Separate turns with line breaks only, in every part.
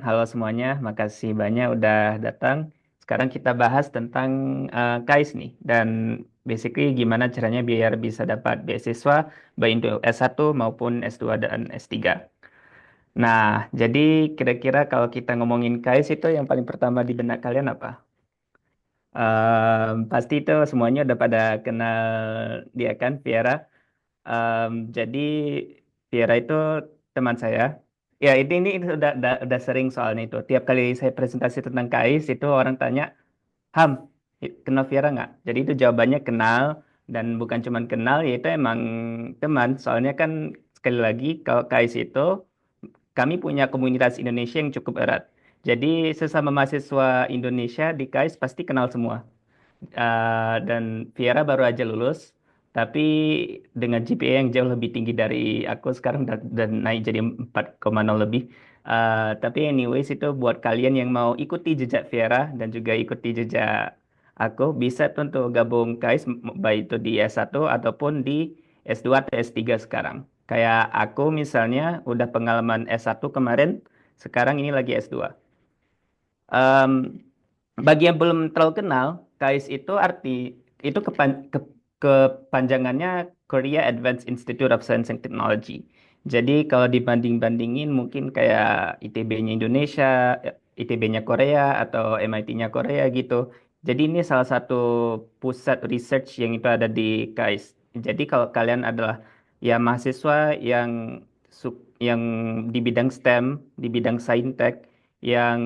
Halo semuanya, makasih banyak udah datang. Sekarang kita bahas tentang KAIS nih, dan basically gimana caranya biar bisa dapat beasiswa baik untuk S1 maupun S2 dan S3. Nah, jadi kira-kira kalau kita ngomongin KAIS itu yang paling pertama di benak kalian apa? Pasti itu semuanya udah pada kenal dia kan, Viera. Jadi Viera itu teman saya. Ya, ini udah sering soalnya itu. Tiap kali saya presentasi tentang KAIS itu orang tanya, Ham, kenal Viera nggak? Jadi itu jawabannya kenal, dan bukan cuma kenal, yaitu emang teman. Soalnya kan sekali lagi kalau KAIS itu kami punya komunitas Indonesia yang cukup erat. Jadi sesama mahasiswa Indonesia di KAIS pasti kenal semua. Dan Viera baru aja lulus, tapi dengan GPA yang jauh lebih tinggi dari aku sekarang, dan naik jadi 4,0 lebih. Tapi anyways itu buat kalian yang mau ikuti jejak Viera dan juga ikuti jejak aku, bisa tuh untuk gabung KAIS baik itu di S1 ataupun di S2 atau S3 sekarang. Kayak aku misalnya udah pengalaman S1 kemarin, sekarang ini lagi S2. Em, Bagi yang belum terlalu kenal, KAIS itu itu kepanjangannya Korea Advanced Institute of Science and Technology. Jadi kalau dibanding-bandingin mungkin kayak ITB-nya Indonesia, ITB-nya Korea atau MIT-nya Korea gitu. Jadi ini salah satu pusat research yang itu ada di KAIS. Jadi kalau kalian adalah ya mahasiswa yang di bidang STEM, di bidang saintek, yang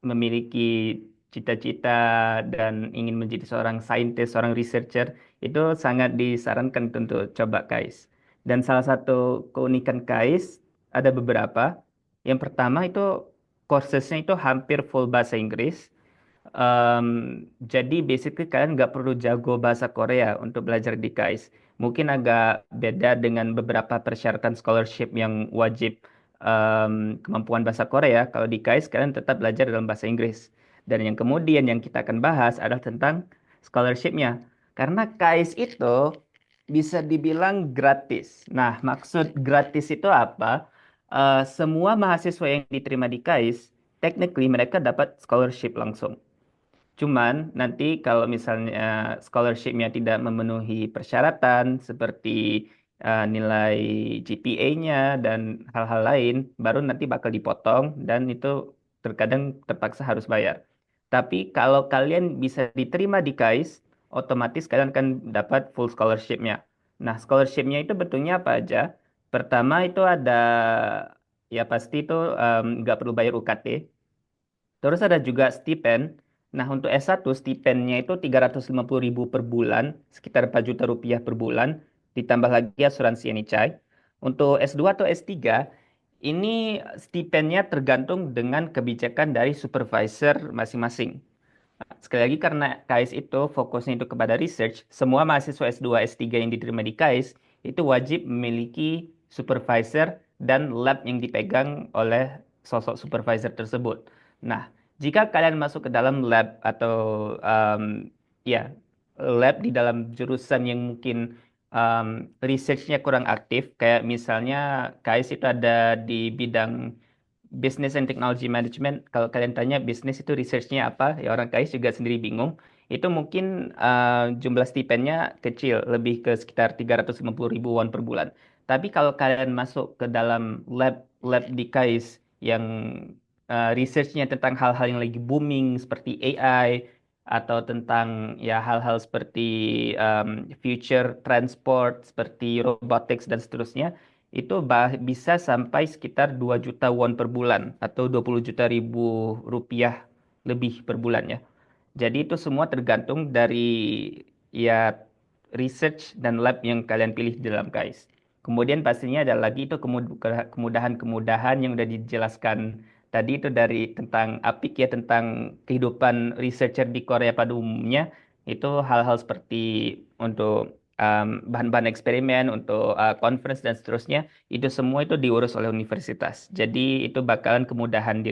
memiliki cita-cita dan ingin menjadi seorang saintis, seorang researcher, itu sangat disarankan untuk coba KAIS. Dan salah satu keunikan KAIS ada beberapa. Yang pertama itu coursesnya itu hampir full bahasa Inggris. Em, jadi basically kalian nggak perlu jago bahasa Korea untuk belajar di KAIS. Mungkin agak beda dengan beberapa persyaratan scholarship yang wajib kemampuan bahasa Korea. Kalau di KAIS kalian tetap belajar dalam bahasa Inggris. Dan yang kemudian yang kita akan bahas adalah tentang scholarshipnya. Karena KAIS itu bisa dibilang gratis. Nah, maksud gratis itu apa? Semua mahasiswa yang diterima di KAIS, technically mereka dapat scholarship langsung. Cuman nanti kalau misalnya scholarship-nya tidak memenuhi persyaratan seperti nilai GPA-nya dan hal-hal lain, baru nanti bakal dipotong dan itu terkadang terpaksa harus bayar. Tapi kalau kalian bisa diterima di KAIS, otomatis kalian akan dapat full scholarship-nya. Nah, scholarship-nya itu bentuknya apa aja? Pertama itu ada, ya pasti itu nggak perlu bayar UKT. Terus ada juga stipend. Nah, untuk S1 stipendnya itu 350.000 per bulan, sekitar 4 juta rupiah per bulan, ditambah lagi asuransi NHI. Untuk S2 atau S3, ini stipendnya tergantung dengan kebijakan dari supervisor masing-masing. Sekali lagi karena KAIS itu fokusnya itu kepada research, semua mahasiswa S2, S3 yang diterima di KAIS itu wajib memiliki supervisor dan lab yang dipegang oleh sosok supervisor tersebut. Nah, jika kalian masuk ke dalam lab atau um, ya lab di dalam jurusan yang mungkin researchnya kurang aktif, kayak misalnya KAIS itu ada di bidang Business and Technology Management. Kalau kalian tanya bisnis itu researchnya apa, ya orang KAIS juga sendiri bingung. Itu mungkin jumlah stipennya kecil, lebih ke sekitar 350.000 won per bulan. Tapi kalau kalian masuk ke dalam lab di KAIS yang researchnya tentang hal-hal yang lagi booming seperti AI atau tentang ya hal-hal seperti future transport, seperti robotics dan seterusnya, itu bisa sampai sekitar 2 juta won per bulan atau 20 juta ribu rupiah lebih per bulan ya. Jadi itu semua tergantung dari ya research dan lab yang kalian pilih di dalam KAIS. Kemudian pastinya ada lagi itu kemudahan-kemudahan yang udah dijelaskan tadi itu dari tentang Apik ya, tentang kehidupan researcher di Korea pada umumnya. Itu hal-hal seperti untuk bahan-bahan eksperimen, untuk conference dan seterusnya, itu semua itu diurus oleh universitas. Jadi itu bakalan kemudahan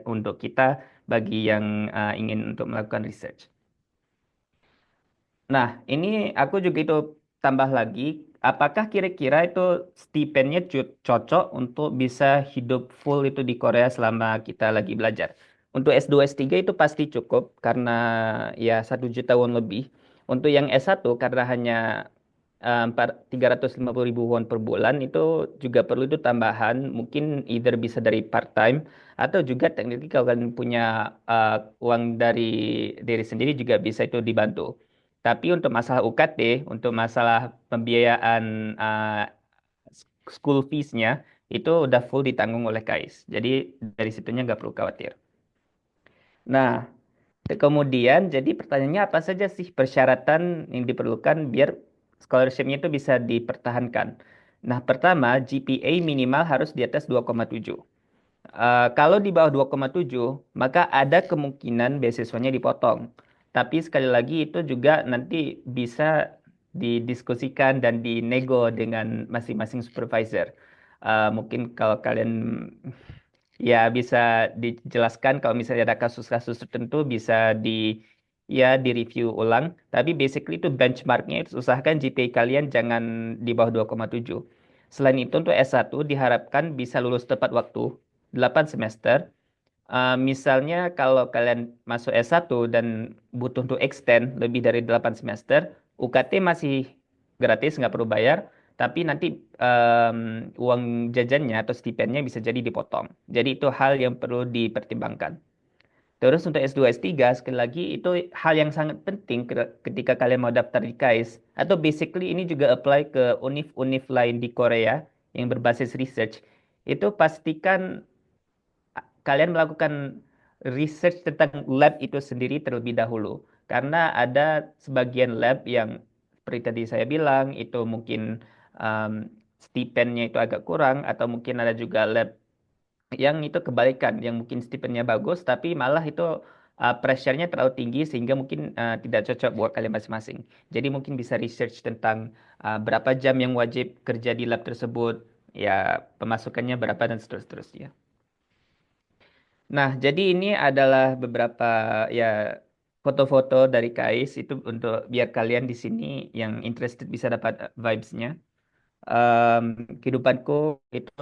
untuk kita bagi yang ingin untuk melakukan research. Nah, ini aku juga itu tambah lagi. apakah kira-kira itu stipennya cocok untuk bisa hidup full itu di Korea selama kita lagi belajar? Untuk S2, S3 itu pasti cukup karena ya 1 juta won lebih. Untuk yang S1 karena hanya 350 ribu won per bulan itu juga perlu itu tambahan. Mungkin either bisa dari part time atau juga teknik kalau kalian punya uang dari diri sendiri juga bisa itu dibantu. Tapi untuk masalah UKT, untuk masalah pembiayaan school fees-nya itu udah full ditanggung oleh KAIS. Jadi dari situnya nggak perlu khawatir. Nah, kemudian jadi pertanyaannya apa saja sih persyaratan yang diperlukan biar scholarship-nya itu bisa dipertahankan? Nah, pertama GPA minimal harus di atas 2,7. Kalau di bawah 2,7, maka ada kemungkinan beasiswanya dipotong. Tapi sekali lagi itu juga nanti bisa didiskusikan dan dinego dengan masing-masing supervisor. Mungkin kalau kalian ya bisa dijelaskan kalau misalnya ada kasus-kasus tertentu bisa ya direview ulang. Tapi basically itu benchmarknya itu usahakan GPA kalian jangan di bawah 2,7. Selain itu untuk S1 diharapkan bisa lulus tepat waktu 8 semester. Misalnya kalau kalian masuk S1 dan butuh untuk extend lebih dari 8 semester, UKT masih gratis, nggak perlu bayar, tapi nanti uang jajannya atau stipennya bisa jadi dipotong. Jadi itu hal yang perlu dipertimbangkan. Terus untuk S2, S3, sekali lagi itu hal yang sangat penting ketika kalian mau daftar di KAIS. Atau basically ini juga apply ke univ-univ lain di Korea yang berbasis research. Itu pastikan kalian melakukan research tentang lab itu sendiri terlebih dahulu. Karena ada sebagian lab yang seperti tadi saya bilang itu mungkin um, stipennya itu agak kurang atau mungkin ada juga lab yang itu kebalikan, yang mungkin stipennya bagus tapi malah itu pressure-nya terlalu tinggi sehingga mungkin tidak cocok buat kalian masing-masing. Jadi mungkin bisa research tentang berapa jam yang wajib kerja di lab tersebut, ya pemasukannya berapa dan seterusnya. Nah, jadi ini adalah beberapa ya foto-foto dari KAIS itu untuk biar kalian di sini yang interested bisa dapat vibes-nya. Em, Kehidupanku itu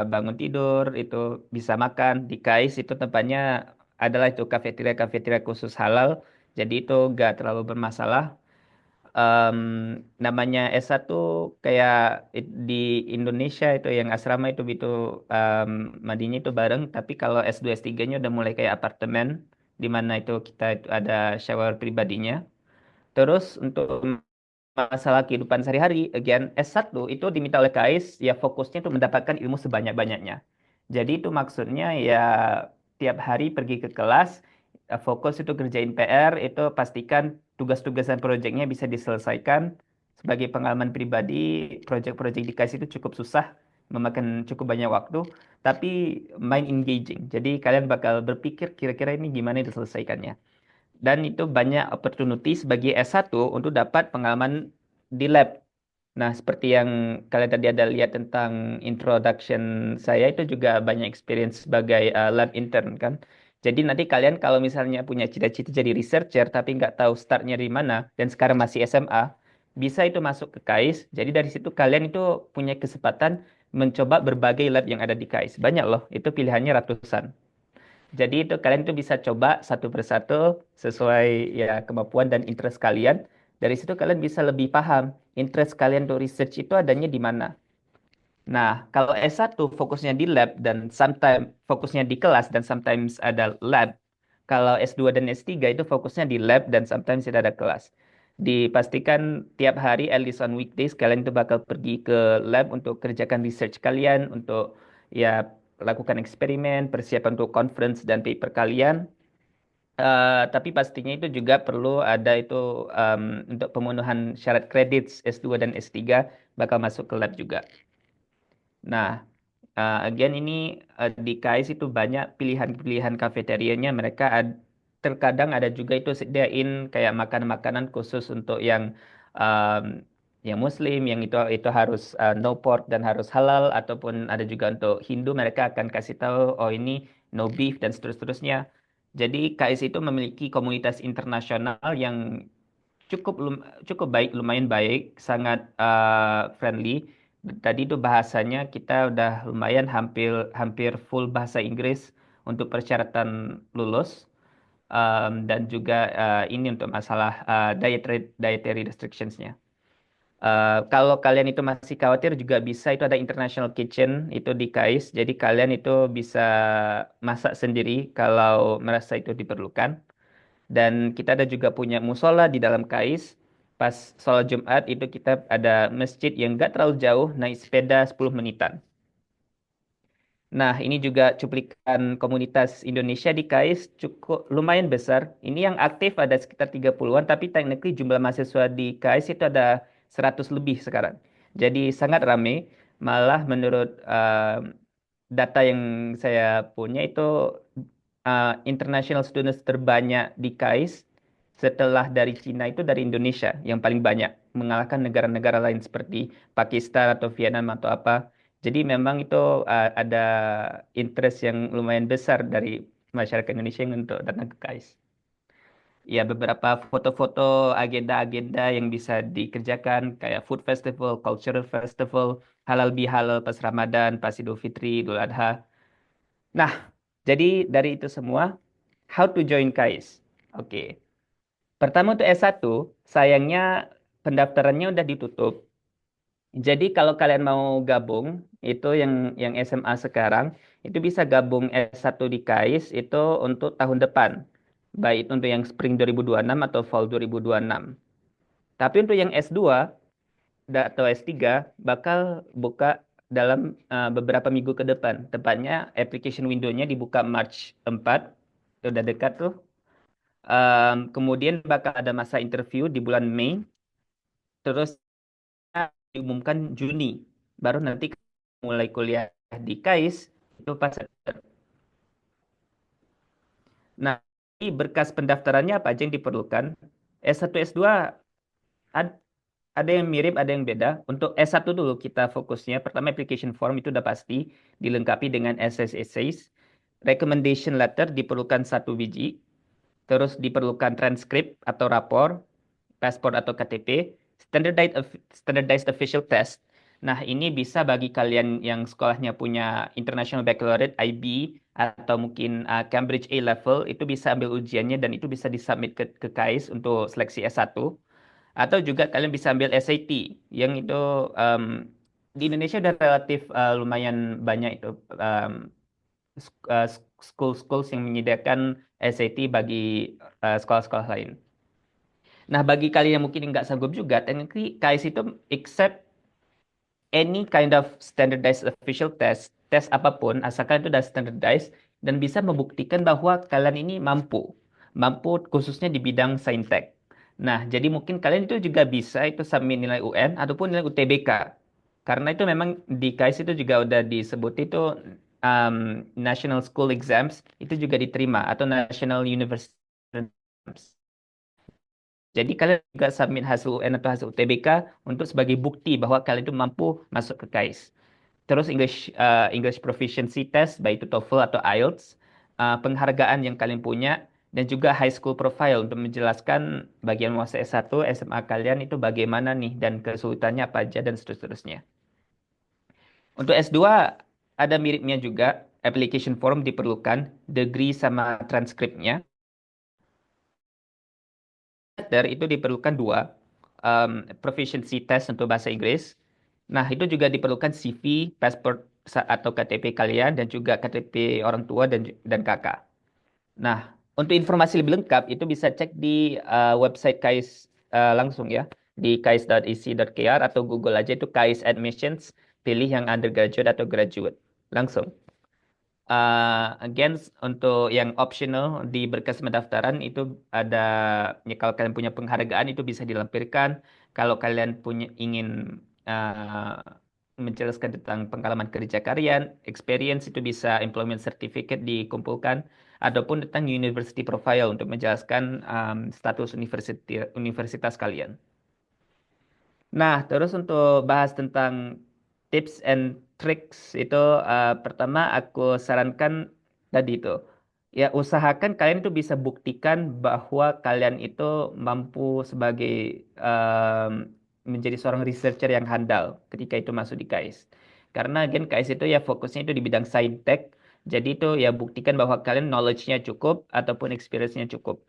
bangun tidur, itu bisa makan. Di KAIS itu tempatnya adalah itu kafeteria-kafeteria khusus halal. Jadi itu gak terlalu bermasalah. Em, Namanya S1 kayak di Indonesia itu yang asrama itu em, mandinya itu bareng, tapi kalau S2 S3-nya udah mulai kayak apartemen di mana itu kita itu ada shower pribadinya. Terus untuk masalah kehidupan sehari-hari, again S1 itu diminta oleh KAIS ya fokusnya itu mendapatkan ilmu sebanyak-banyaknya. Jadi itu maksudnya ya tiap hari pergi ke kelas, fokus itu kerjain PR, itu pastikan tugas-tugas dan proyeknya bisa diselesaikan. Sebagai pengalaman pribadi, proyek-proyek di KAIS itu cukup susah, memakan cukup banyak waktu, tapi main engaging. Jadi kalian bakal berpikir kira-kira ini gimana diselesaikannya. Dan itu banyak opportunities bagi S1 untuk dapat pengalaman di lab. Nah, seperti yang kalian tadi ada lihat tentang introduction saya itu juga banyak experience sebagai lab intern kan. Jadi nanti kalian kalau misalnya punya cita-cita jadi researcher tapi nggak tahu startnya di mana dan sekarang masih SMA, bisa itu masuk ke KAIS. Jadi dari situ kalian itu punya kesempatan mencoba berbagai lab yang ada di KAIS. Banyak loh, itu pilihannya ratusan. Jadi itu kalian tuh bisa coba satu persatu sesuai ya kemampuan dan interest kalian. Dari situ kalian bisa lebih paham interest kalian untuk research itu adanya di mana. Nah, kalau S1 fokusnya di lab dan sometimes fokusnya di kelas dan sometimes ada lab. Kalau S2 dan S3 itu fokusnya di lab dan sometimes tidak ada kelas. Dipastikan tiap hari, at least on weekdays, kalian itu bakal pergi ke lab untuk kerjakan research kalian, untuk ya lakukan eksperimen, persiapan untuk conference dan paper kalian. Tapi pastinya itu juga perlu ada itu um, untuk pemenuhan syarat kredit S2 dan S3 bakal masuk ke lab juga. Nah, again ini di KAIS itu banyak pilihan-pilihan kafeterianya. Mereka terkadang ada juga itu sediain kayak makanan-makanan khusus untuk um, yang Muslim, yang itu harus no pork dan harus halal, ataupun ada juga untuk Hindu mereka akan kasih tahu oh ini no beef dan seterusnya. Jadi KAIS itu memiliki komunitas internasional yang cukup cukup baik, lumayan baik, sangat friendly. Tadi itu bahasanya kita udah lumayan hampir hampir full bahasa Inggris untuk persyaratan lulus. Dan juga ini untuk masalah dietary restrictions-nya. Kalau kalian itu masih khawatir juga bisa itu ada international kitchen itu di KAIS. Jadi kalian itu bisa masak sendiri kalau merasa itu diperlukan. Dan kita ada juga punya musola di dalam KAIS. Pas sholat Jumat itu kita ada masjid yang nggak terlalu jauh, naik sepeda 10 menitan. Nah, ini juga cuplikan komunitas Indonesia di KAIS cukup lumayan besar. Ini yang aktif ada sekitar 30-an, tapi technically jumlah mahasiswa di KAIS itu ada 100 lebih sekarang. Jadi sangat ramai. Malah menurut data yang saya punya itu international students terbanyak di KAIS setelah dari Cina itu dari Indonesia yang paling banyak, mengalahkan negara-negara lain seperti Pakistan atau Vietnam atau apa. Jadi memang itu ada interest yang lumayan besar dari masyarakat Indonesia yang untuk datang ke KAIS. Ya, beberapa foto-foto agenda-agenda yang bisa dikerjakan kayak food festival, cultural festival, halal bihalal pas Ramadan, pas Idul Fitri, Idul Adha. Nah, jadi dari itu semua, how to join KAIS? Oke. Pertama untuk S1, sayangnya pendaftarannya udah ditutup. Jadi kalau kalian mau gabung, itu yang SMA sekarang, itu bisa gabung S1 di KAIS itu untuk tahun depan. Baik itu untuk yang Spring 2026 atau Fall 2026. Tapi untuk yang S2 atau S3 bakal buka dalam beberapa minggu ke depan. Tepatnya application window-nya dibuka March 4, udah dekat tuh. Kemudian bakal ada masa interview di bulan Mei, terus diumumkan Juni. Baru nanti mulai kuliah di KAIS itu pas September. Nah, ini berkas pendaftarannya apa aja yang diperlukan? S1, S2 ad- ada yang mirip, ada yang beda. Untuk S1 dulu kita fokusnya. Pertama application form itu udah pasti dilengkapi dengan SS essays. Recommendation letter diperlukan 1 biji. Terus diperlukan transkrip atau rapor, paspor atau KTP, standardized official test. Nah, ini bisa bagi kalian yang sekolahnya punya International Baccalaureate IB atau mungkin Cambridge A level itu bisa ambil ujiannya dan itu bisa disubmit ke KAIS untuk seleksi S1 atau juga kalian bisa ambil SAT yang itu um, di Indonesia udah relatif lumayan banyak itu um, school-schools yang menyediakan SAT bagi sekolah-sekolah lain. Nah, bagi kalian yang mungkin nggak sanggup juga, technically KAIS itu accept any kind of standardized official test, tes apapun, asalkan itu sudah standardized dan bisa membuktikan bahwa kalian ini mampu khususnya di bidang saintek. Nah, jadi mungkin kalian itu juga bisa itu submit nilai UN ataupun nilai UTBK. Karena itu memang di KAIS itu juga udah disebut itu um, National School Exams itu juga diterima atau National University Exams. Jadi kalian juga submit hasil UN atau hasil UTBK untuk sebagai bukti bahwa kalian itu mampu masuk ke KAIS. Terus English Proficiency Test, baik itu TOEFL atau IELTS, penghargaan yang kalian punya, dan juga high school profile untuk menjelaskan bagian masa S1, SMA kalian itu bagaimana nih, dan kesulitannya apa aja, dan seterusnya. Untuk S2, ada miripnya juga, application form diperlukan, degree sama transkripnya. Dari itu diperlukan dua, proficiency test untuk bahasa Inggris. Nah, itu juga diperlukan CV, paspor atau KTP kalian, dan juga KTP orang tua dan kakak. Nah, untuk informasi lebih lengkap, itu bisa cek di website KAIS langsung ya, di kais.ec.kr atau Google aja itu KAIS Admissions, pilih yang undergraduate atau graduate. Langsung. Again, untuk yang optional di berkas pendaftaran itu ada, ya kalau kalian punya penghargaan itu bisa dilampirkan. Kalau kalian punya ingin uh, menjelaskan tentang pengalaman kerja kalian, experience itu bisa employment certificate dikumpulkan, ataupun tentang university profile untuk menjelaskan status universitas kalian. Nah, terus untuk bahas tentang tips and tricks itu pertama aku sarankan tadi itu. Ya, usahakan kalian tuh bisa buktikan bahwa kalian itu mampu sebagai em, menjadi seorang researcher yang handal ketika itu masuk di KAIS. Karena gen KAIS itu ya fokusnya itu di bidang saintek, jadi itu ya buktikan bahwa kalian knowledge-nya cukup ataupun experience-nya cukup.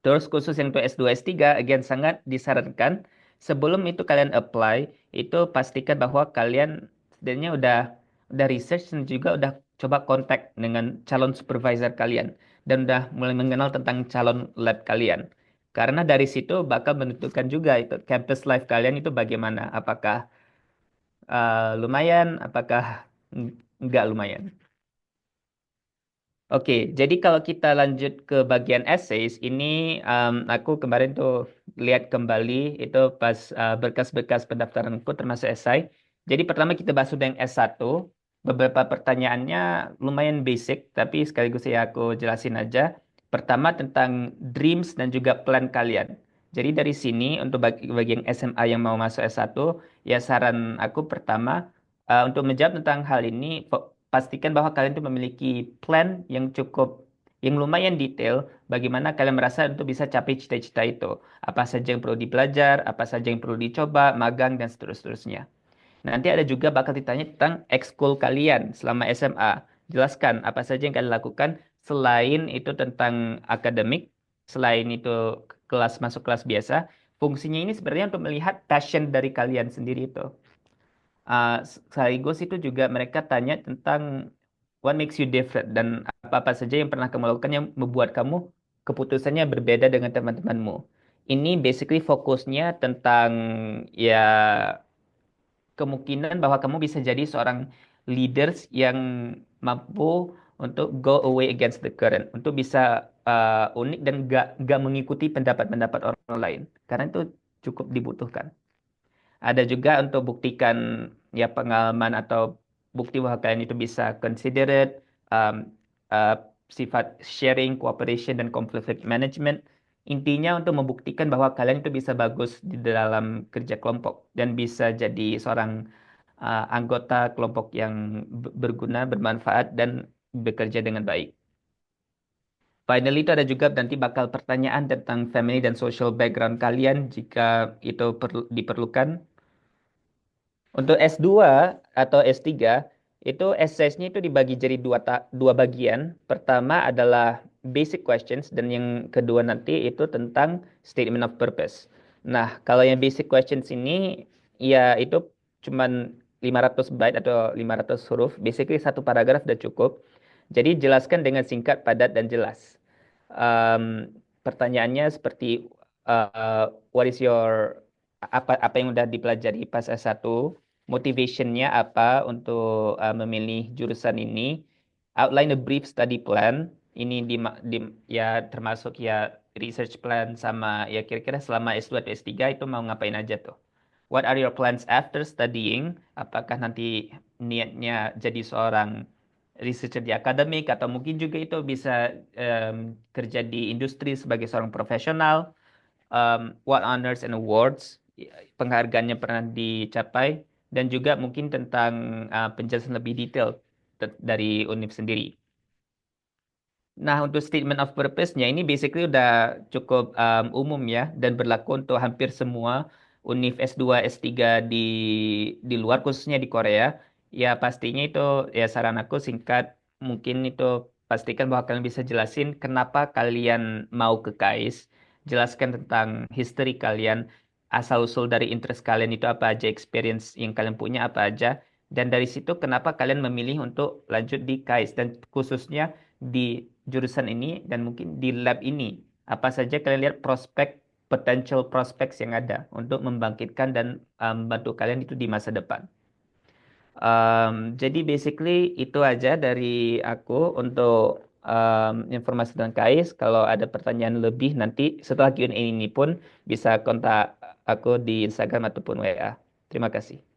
Terus khusus yang untuk S2, S3, again sangat disarankan sebelum itu kalian apply, itu pastikan bahwa kalian sebenarnya udah research dan juga udah coba kontak dengan calon supervisor kalian dan udah mulai mengenal tentang calon lab kalian. Karena dari situ bakal menentukan juga itu campus life kalian itu bagaimana. Apakah lumayan, apakah nggak lumayan. Oke, jadi kalau kita lanjut ke bagian essays, ini aku kemarin tuh lihat kembali itu pas berkas-berkas pendaftaranku termasuk esai. Jadi pertama kita bahas udah yang S1, beberapa pertanyaannya lumayan basic, tapi sekaligus ya aku jelasin aja. Pertama tentang dreams dan juga plan kalian. Jadi dari sini untuk bagi yang SMA yang mau masuk S1, ya saran aku pertama untuk menjawab tentang hal ini, pastikan bahwa kalian itu memiliki plan yang cukup, yang lumayan detail, bagaimana kalian merasa untuk bisa capai cita-cita itu. Apa saja yang perlu dipelajar, apa saja yang perlu dicoba, magang, dan seterusnya. Nanti ada juga bakal ditanya tentang ekskul kalian selama SMA. Jelaskan apa saja yang kalian lakukan selain itu tentang akademik, selain itu kelas masuk kelas biasa. Fungsinya ini sebenarnya untuk melihat passion dari kalian sendiri itu. Sekaligus itu juga mereka tanya tentang what makes you different dan apa-apa saja yang pernah kamu lakukan yang membuat kamu keputusannya berbeda dengan teman-temanmu. Ini basically fokusnya tentang ya kemungkinan bahwa kamu bisa jadi seorang leaders yang mampu untuk go away against the current, untuk bisa unik dan gak mengikuti pendapat-pendapat orang lain, karena itu cukup dibutuhkan. Ada juga untuk buktikan ya pengalaman atau bukti bahwa kalian itu bisa considerate, um, uh, sifat sharing, cooperation, dan conflict management. Intinya untuk membuktikan bahwa kalian itu bisa bagus di dalam kerja kelompok dan bisa jadi seorang anggota kelompok yang berguna, bermanfaat, dan bekerja dengan baik. Finally, itu ada juga nanti bakal pertanyaan tentang family dan social background kalian jika itu diperlukan. Untuk S2 atau S3, itu essaysnya itu dibagi jadi dua bagian. Pertama adalah basic questions dan yang kedua nanti itu tentang statement of purpose. Nah, kalau yang basic questions ini ya itu cuman 500 byte atau 500 huruf, basically satu paragraf udah cukup. Jadi jelaskan dengan singkat, padat dan jelas. Pertanyaannya seperti what is your apa yang udah dipelajari pas S1, motivationnya apa untuk memilih jurusan ini, outline a brief study plan, ini ya termasuk ya research plan sama ya kira-kira selama S2 atau S3 itu mau ngapain aja tuh. What are your plans after studying? Apakah nanti niatnya jadi seorang researcher di akademik atau mungkin juga itu bisa kerja di industri sebagai seorang profesional? What honors and awards penghargaannya pernah dicapai dan juga mungkin tentang penjelasan lebih detail dari univ sendiri. Nah, untuk statement of purpose-nya ini basically udah cukup umum ya dan berlaku untuk hampir semua univ S2, S3 di luar khususnya di Korea. Ya pastinya itu ya saran aku singkat mungkin itu pastikan bahwa kalian bisa jelasin kenapa kalian mau ke KAIS, jelaskan tentang history kalian, asal-usul dari interest kalian itu apa aja, experience yang kalian punya apa aja, dan dari situ kenapa kalian memilih untuk lanjut di KAIS dan khususnya di jurusan ini dan mungkin di lab ini. Apa saja kalian lihat prospek, potential prospects yang ada untuk membangkitkan dan membantu kalian itu di masa depan. Jadi basically itu aja dari aku untuk informasi tentang KAIS. Kalau ada pertanyaan lebih nanti setelah Q&A ini pun bisa kontak aku di Instagram ataupun WA. Terima kasih.